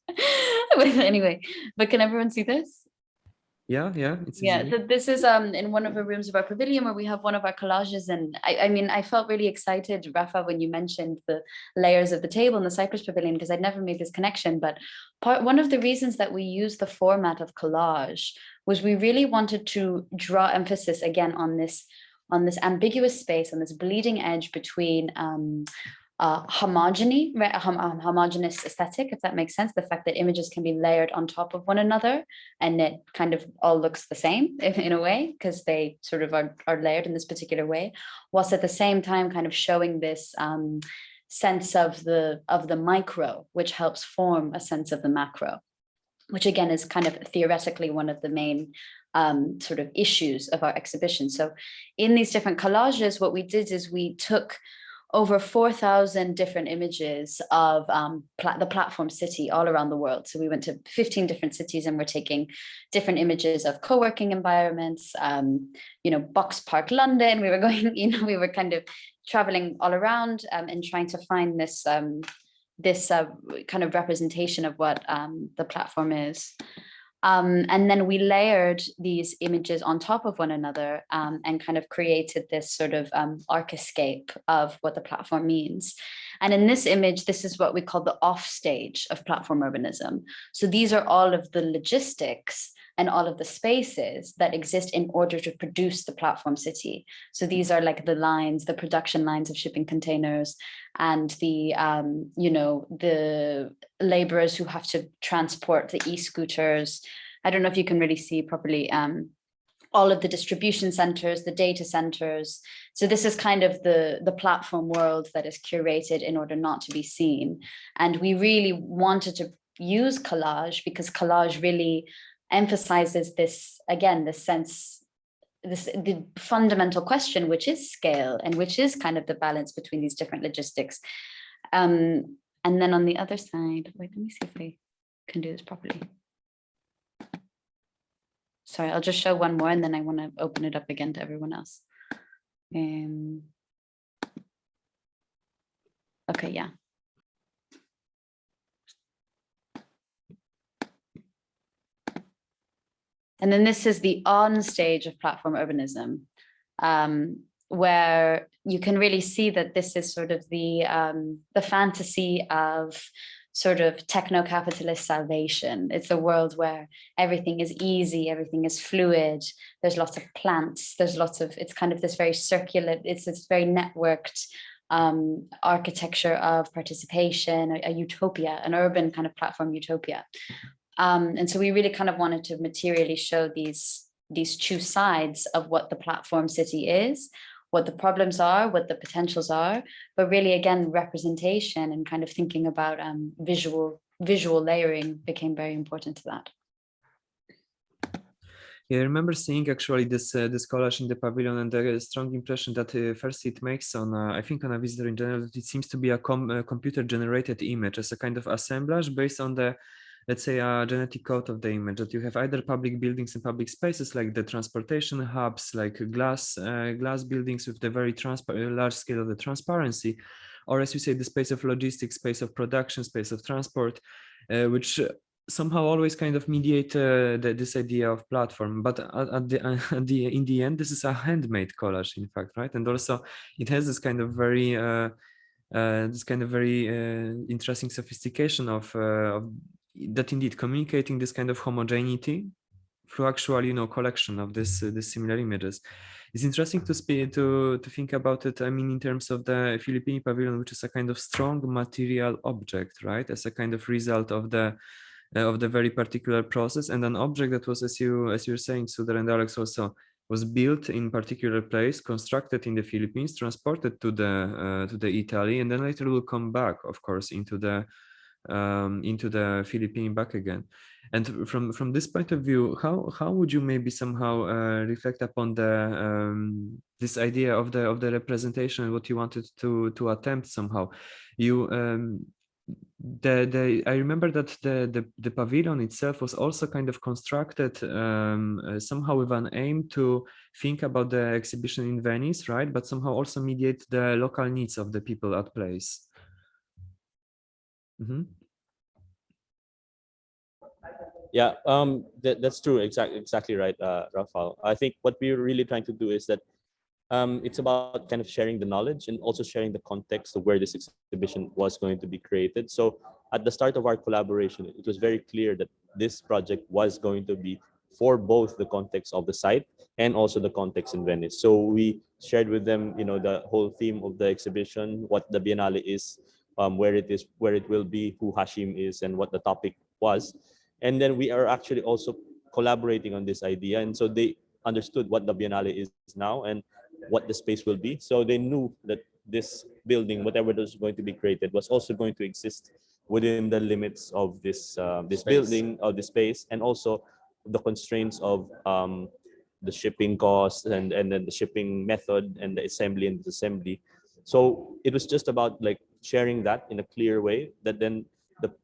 with anyway, but can everyone see this? Yeah, it's yeah. easy. So this is in one of the rooms of our pavilion where we have one of our collages, and I mean, I felt really excited, Rafa, when you mentioned the layers of the table in the Cyprus pavilion, because I'd never made this connection. But one of the reasons that we use the format of collage was we really wanted to draw emphasis again on this ambiguous space, on this bleeding edge between homogeny, right? Homogeneous aesthetic, if that makes sense. The fact that images can be layered on top of one another and it kind of all looks the same in a way, because they sort of are layered in this particular way, whilst at the same time kind of showing this sense of the micro, which helps form a sense of the macro, which again is kind of theoretically one of the main sort of issues of our exhibition. So in these different collages, what we did is we took over 4,000 different images of the platform city all around the world. So we went to 15 different cities and we're taking different images of co-working environments, Box Park, London. We were going, we were kind of traveling all around and trying to find this kind of representation of what the platform is. And then we layered these images on top of one another and kind of created this sort of archiscape of what the platform means. And in this image, this is what we call the off stage of platform urbanism. So these are all of the logistics and all of the spaces that exist in order to produce the platform city. So these are like the lines, the production lines of shipping containers, and the the laborers who have to transport the e-scooters. I don't know if you can really see properly, all of the distribution centers, the data centers. So this is kind of the platform world that is curated in order not to be seen. And we really wanted to use collage because collage really emphasizes this, again, the sense, the fundamental question, which is scale and which is kind of the balance between these different logistics. And then on the other side, wait, let me see if I can do this properly. Sorry, I'll just show one more and then I want to open it up again to everyone else. Okay, yeah. And then this is the on stage of platform urbanism, where you can really see that this is sort of the fantasy of sort of techno-capitalist salvation. It's a world where everything is easy, everything is fluid. There's lots of plants. There's lots of, it's kind of this very circular, it's this very networked architecture of participation, a utopia, an urban kind of platform utopia. And so we really kind of wanted to materially show these two sides of what the platform city is, what the problems are, what the potentials are, but really, again, representation and kind of thinking about visual layering became very important to that. Yeah, I remember seeing actually this collage in the pavilion, and the strong impression that first it makes on, I think, on a visitor in general, that it seems to be a computer-generated image as a kind of assemblage based on the, let's say, a genetic code of the image, that you have either public buildings and public spaces like the transportation hubs, like glass buildings with the very large scale of the transparency, or as you say, the space of logistics, space of production, space of transport, which somehow always kind of mediate this idea of platform. But in the end, this is a handmade collage, in fact, right? And also it has this kind of very interesting sophistication of that indeed communicating this kind of homogeneity through actual, collection of this similar images. It's interesting to think about it. I mean, in terms of the Philippine Pavilion, which is a kind of strong material object, right, as a kind of result of the very particular process, and an object that was, as you're saying, Sudar and Alex, also was built in particular place, constructed in the Philippines, transported to the Italy, and then later will come back, of course, into the Philippines back again. And from this point of view, how would you maybe somehow reflect upon this idea of the representation and what you wanted to attempt somehow? I remember that the pavilion itself was also kind of constructed somehow with an aim to think about the exhibition in Venice, right? But somehow also mediate the local needs of the people at place. Mm-hmm. Yeah, that's true. Exactly right, Rafał. I think what we're really trying to do is that it's about kind of sharing the knowledge and also sharing the context of where this exhibition was going to be created. So at the start of our collaboration, it was very clear that this project was going to be for both the context of the site and also the context in Venice. So we shared with them, the whole theme of the exhibition, what the Biennale is, where it will be, who Hashim is, and what the topic was. And then we are actually also collaborating on this idea. And so they understood what the Biennale is now and what the space will be. So they knew that this building, whatever was going to be created, was also going to exist within the limits of this building, of the space, and also the constraints of the shipping costs and then the shipping method and the assembly and disassembly. So it was just about like sharing that in a clear way, that then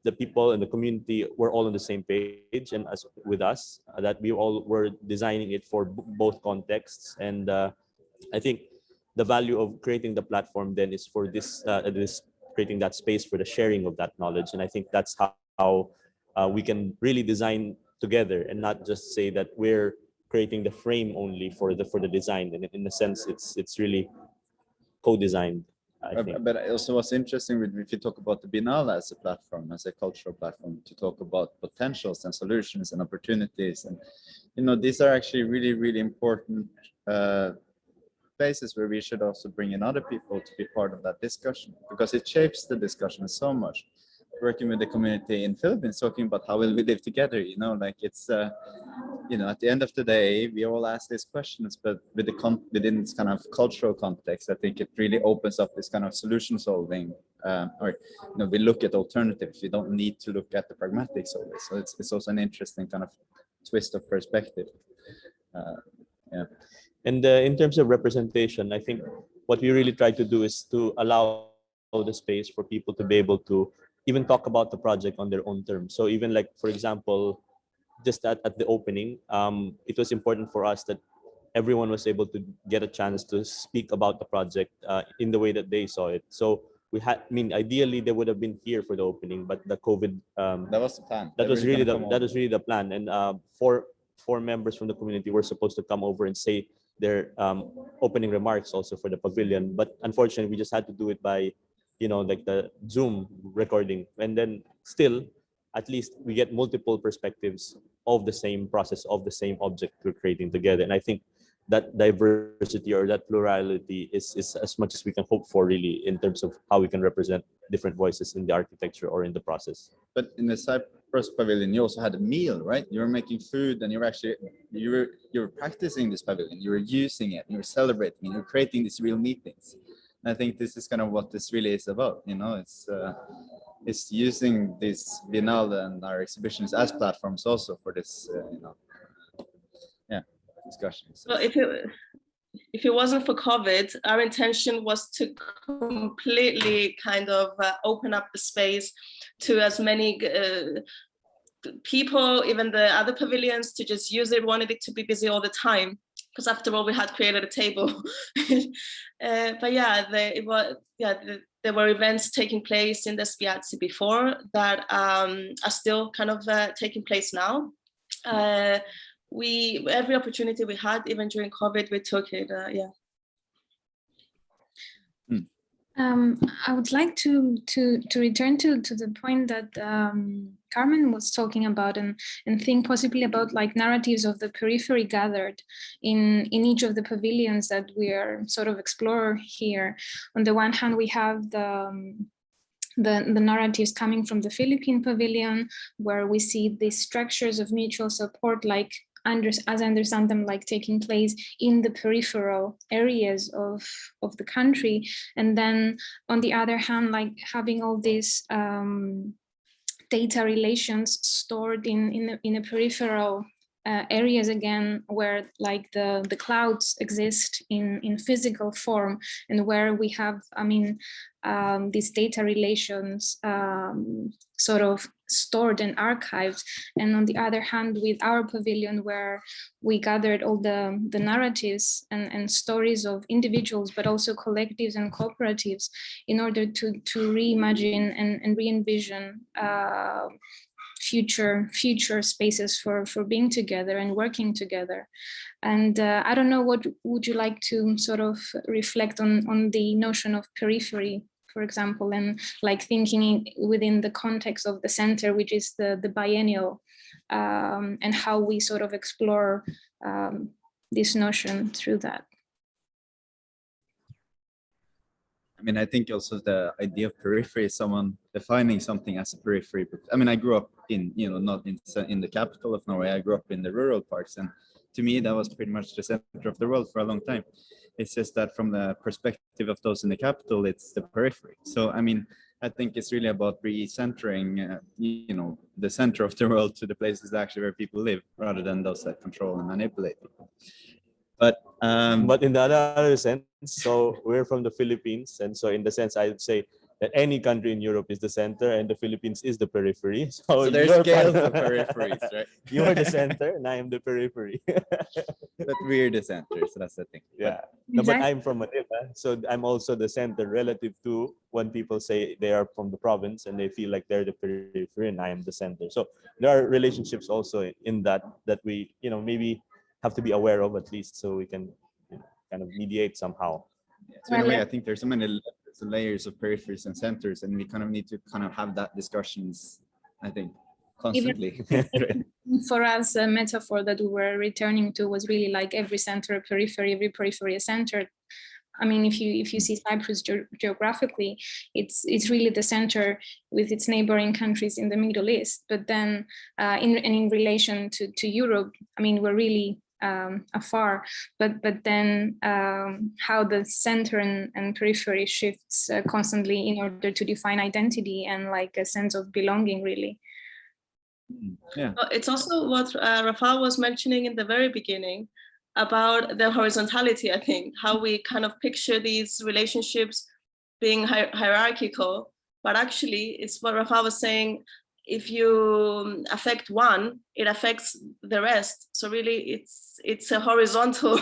the people in the community were all on the same page, and as with us, that we all were designing it for both contexts. And I think the value of creating the platform then is for this creating that space for the sharing of that knowledge. And I think that's how we can really design together and not just say that we're creating the frame only for the design. And in a sense, it's really co-designed. But also what's interesting if you talk about the Biennale as a platform, as a cultural platform, to talk about potentials and solutions and opportunities. And, these are actually really, really important places where we should also bring in other people to be part of that discussion, because it shapes the discussion so much. Working with the community in Philippines, talking about how will we live together, like it's, at the end of the day, we all ask these questions, but within this kind of cultural context, I think it really opens up this kind of solution solving, we look at alternatives. We don't need to look at the pragmatics of it. So it's also an interesting kind of twist of perspective. Yeah. And in terms of representation, I think what we really try to do is to allow the space for people to be able to even talk about the project on their own terms. So even like, for example, just at the opening, it was important for us that everyone was able to get a chance to speak about the project in the way that they saw it. So we had, I mean, ideally they would have been here for the opening, but the COVID That was the plan. that was really the plan. And four members from the community were supposed to come over and say their opening remarks also for the pavilion, but unfortunately we just had to do it by, you know, like the Zoom recording. And then still, at least we get multiple perspectives of the same process, of the same object we're creating together. And I think that diversity or that plurality is as much as we can hope for, really, in terms of how we can represent different voices in the architecture or in the process. But in the Cyprus pavilion, you also had a meal, right? You were making food, and you were practicing this pavilion. You were using it. You were celebrating. You were creating these real meetings. And I think this is kind of what this really is about. You know, it's using this Biennale and our exhibitions as platforms also for this, you know, discussion. So if it wasn't for COVID, our intention was to completely kind of open up the space to as many people, even the other pavilions, to just use it. We wanted it to be busy all the time, because after all, we had created a table. But yeah, there were events taking place in the Spiazzi before that are still kind of taking place now. Every opportunity we had, even during COVID, we took it. I would like to return to the point that Carmen was talking about, and think possibly about like narratives of the periphery gathered in each of the pavilions that we are sort of explore here. On the one hand, we have the narratives coming from the Philippine pavilion, where we see these structures of mutual support, like as I understand them, like taking place in the peripheral areas of the country. And then on the other hand, like having all these data relations stored in a peripheral areas again, where like the clouds exist in physical form, and where we have, I mean, these data relations sort of stored and archived. And on the other hand, with our pavilion, where we gathered all the narratives and stories of individuals, but also collectives and cooperatives, in order to reimagine and re-envision future spaces for being together and working together. And I don't know, what would you like to sort of reflect on the notion of periphery, for example, and like thinking within the context of the center, which is the biennial, and how we sort of explore this notion through that. I mean, I think also the idea of periphery is someone defining something as a periphery. But I mean, I grew up in, you know, not in the capital of Norway. I grew up in the rural parts, and to me, that was pretty much the center of the world for a long time. It's just that from the perspective of those in the capital, it's the periphery. So, I mean, I think it's really about re-centering, you know, the center of the world to the places actually where people live, rather than those that control and manipulate people. But in the other sense, so we're from the Philippines, and so in the sense, I would say that any country in Europe is the center and the Philippines is the periphery. So there's scales of peripheries, right? You're the center and I am the periphery. But we're the center, so that's the thing. Yeah. No, but I'm from Manila, so I'm also the center relative to when people say they are from the province and they feel like they're the periphery and I am the center. So there are relationships also in that we, you know, maybe have to be aware of, at least, so we can, you know, kind of mediate somehow. Yeah, so in a way, I think there's so many layers of peripheries and centers, and we kind of need to kind of have that discussions, I think, constantly. For us, a metaphor that we were returning to was really like every center a periphery, every periphery a center. I mean, if you see Cyprus geographically, it's really the center with its neighboring countries in the Middle East. But then in relation to Europe, I mean, we're really afar. But then how the center and periphery shifts constantly in order to define identity and like a sense of belonging, really. Yeah. It's also what Rafał was mentioning in the very beginning about the horizontality, I think, how we kind of picture these relationships being hierarchical, but actually it's what Rafał was saying, if you affect one, it affects the rest. So really, it's a horizontal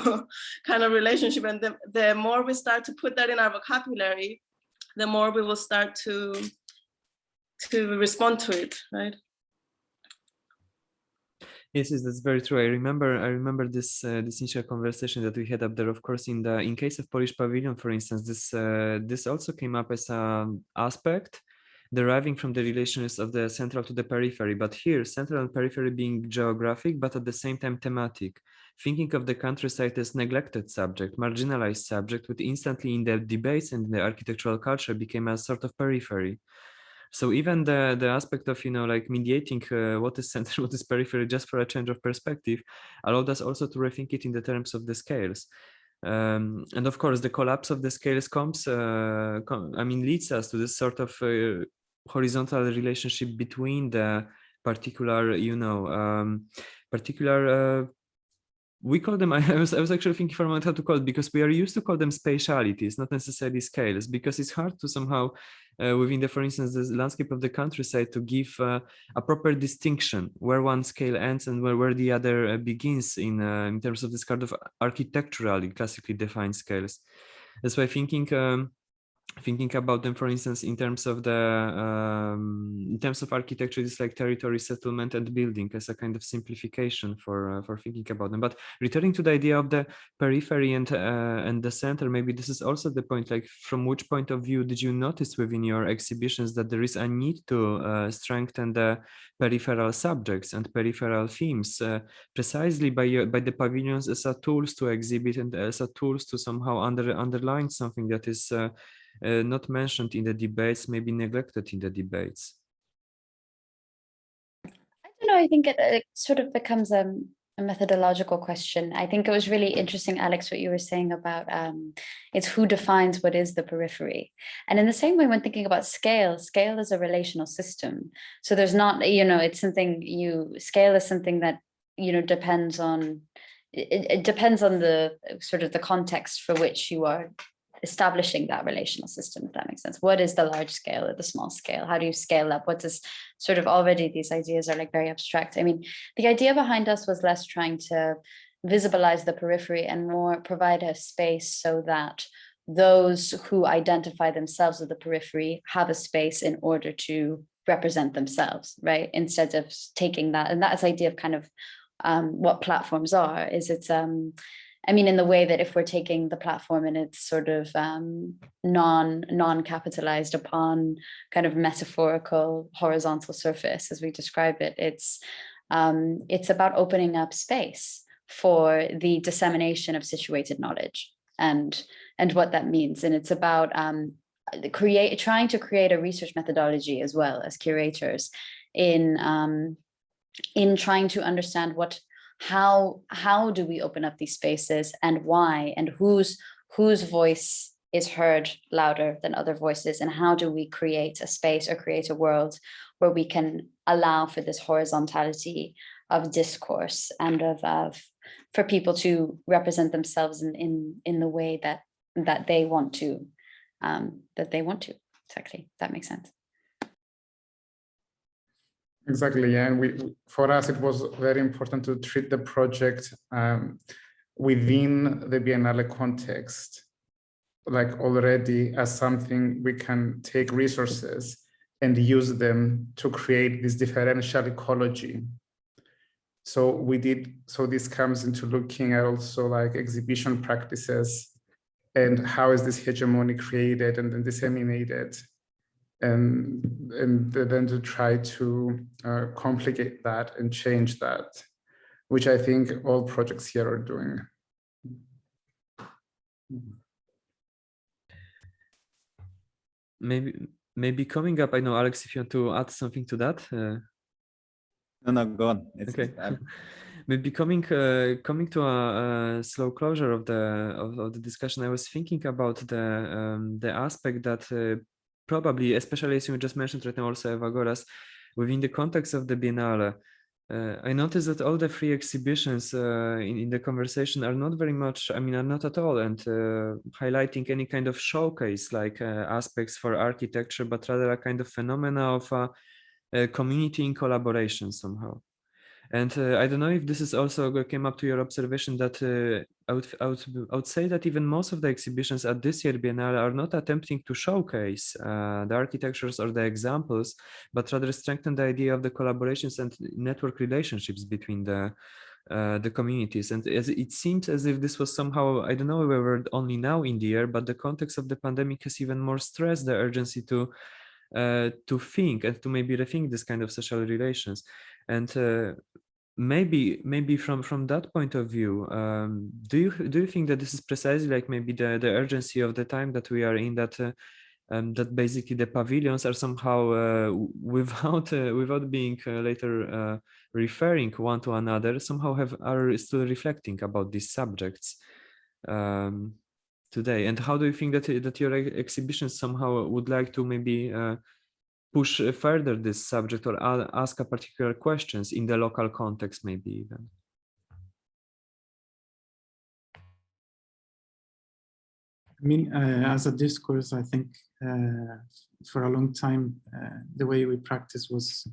kind of relationship, and the more we start to put that in our vocabulary, the more we will start to respond to it, right? Yes, that's very true. I remember this this initial conversation that we had up there. Of course, in case of Polish Pavilion, for instance, this also came up as an aspect deriving from the relations of the central to the periphery. But here, central and periphery being geographic, but at the same time thematic. Thinking of the countryside as neglected subject, marginalized subject, with instantly in the debates and the architectural culture became a sort of periphery. So even the aspect of, you know, like mediating what is center, what is periphery, just for a change of perspective, allowed us also to rethink it in the terms of the scales. And of course, the collapse of the scales leads us to this sort of horizontal relationship between the particular, you know, we call them, I was actually thinking for a moment how to call it, because we are used to call them spatialities, not necessarily scales, because it's hard to somehow, within the, for instance, the landscape of the countryside, to give a proper distinction where one scale ends and where the other begins in terms of this kind of architecturally classically defined scales. That's why thinking about them, for instance, in terms of architecture, it's like territory, settlement, and building as a kind of simplification for thinking about them. But returning to the idea of the periphery and the center, maybe this is also the point. Like, from which point of view did you notice within your exhibitions that there is a need to strengthen the peripheral subjects and peripheral themes precisely by the pavilions as a tools to exhibit and as a tools to somehow underline something that is not mentioned in the debates, maybe neglected in the debates? I don't know. I think it sort of becomes a methodological question. I think it was really interesting, Alex, what you were saying about it's who defines what is the periphery. And in the same way, when thinking about scale is a relational system. So there's not, you know, it's something scale is something that, you know, depends on, it depends on the sort of the context for which you are establishing that relational system, if that makes sense. What is the large scale or the small scale? How do you scale up? What does sort of, already these ideas are like very abstract. I mean, the idea behind us was less trying to visibilize the periphery and more provide a space so that those who identify themselves with the periphery have a space in order to represent themselves, right? Instead of taking that, and that's the idea of kind of what platforms are, is it's I mean, in the way that if we're taking the platform and it's sort of non-capitalized upon kind of metaphorical horizontal surface, as we describe it, it's about opening up space for the dissemination of situated knowledge and what that means. And it's about trying to create a research methodology as well as curators in trying to understand how do we open up these spaces and why, and whose voice is heard louder than other voices, and how do we create a space or create a world where we can allow for this horizontality of discourse and for people to represent themselves in the way that they want to exactly. That makes sense. Exactly, yeah. And for us, it was very important to treat the project within the Biennale context, like already as something we can take resources and use them to create this differential ecology. So this comes into looking at also like exhibition practices and how is this hegemony created and then disseminated. And then to try to complicate that and change that, which I think all projects here are doing. Maybe coming up, I know, Alex, if you want to add something to that. No, go on. Okay. Maybe coming to a slow closure of the discussion, I was thinking about the aspect that probably, especially as you just mentioned right now, also Evagoras, within the context of the Biennale, I noticed that all the three exhibitions in the conversation are not very much, are not at all, and highlighting any kind of showcase like aspects for architecture, but rather a kind of phenomena of community in collaboration somehow. And I don't know if this is also came up to your observation that I would say that even most of the exhibitions at this year Biennale are not attempting to showcase the architectures or the examples, but rather strengthen the idea of the collaborations and network relationships between the communities. And as it seems as if this was somehow, I don't know whether only now in the year, but the context of the pandemic has even more stressed the urgency to think and to maybe rethink this kind of social relations. And maybe from that point of view, do you think that this is precisely like maybe the urgency of the time that we are in, that that basically the pavilions are somehow without being later referring one to another, somehow are still reflecting about these subjects today? And how do you think that your exhibitions somehow would like to maybe push further this subject, or ask a particular questions in the local context, maybe even? I mean, as a discourse, I think for a long time, the way we practice was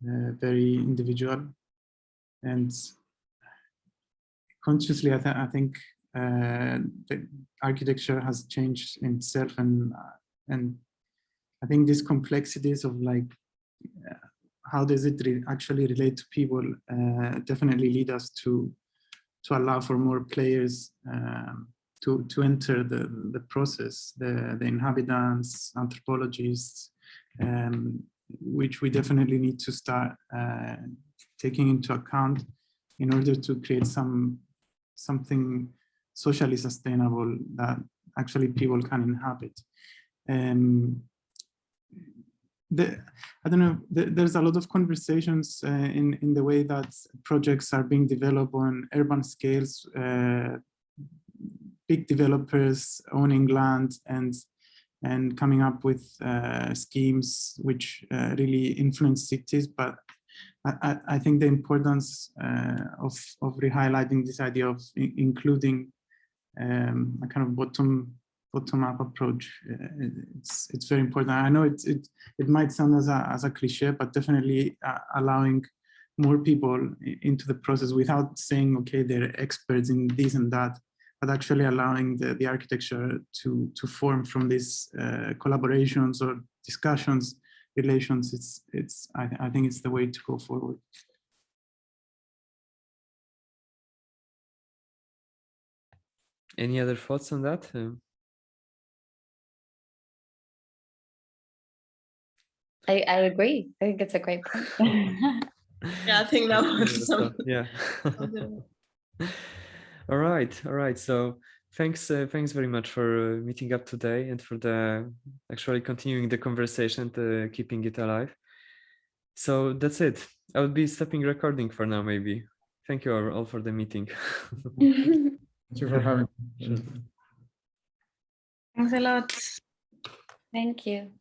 very individual, and consciously, I think the architecture has changed in itself, and I think these complexities of like how does it actually relate to people definitely lead us to allow for more players to enter the process, the inhabitants, anthropologists, which we definitely need to start taking into account in order to create something socially sustainable that actually people can inhabit. I don't know, there's a lot of conversations in the way that projects are being developed on urban scales, big developers owning land and coming up with schemes which really influence cities. But I think the importance of re-highlighting this idea of including a kind of bottom-up approach, it's very important. I know it might sound as a cliche, but definitely allowing more people into the process without saying, okay, they're experts in this and that, but actually allowing the architecture to form from these collaborations or discussions, relations. I think it's the way to go forward. Any other thoughts on that? I agree. I think it's a great point. Yeah, I think that was some. Yeah. All right. So thanks very much for meeting up today and for actually continuing the conversation, keeping it alive. So that's it. I will be stopping recording for now, maybe. Thank you all for the meeting. Thank you for having me. Thanks a lot. Thank you.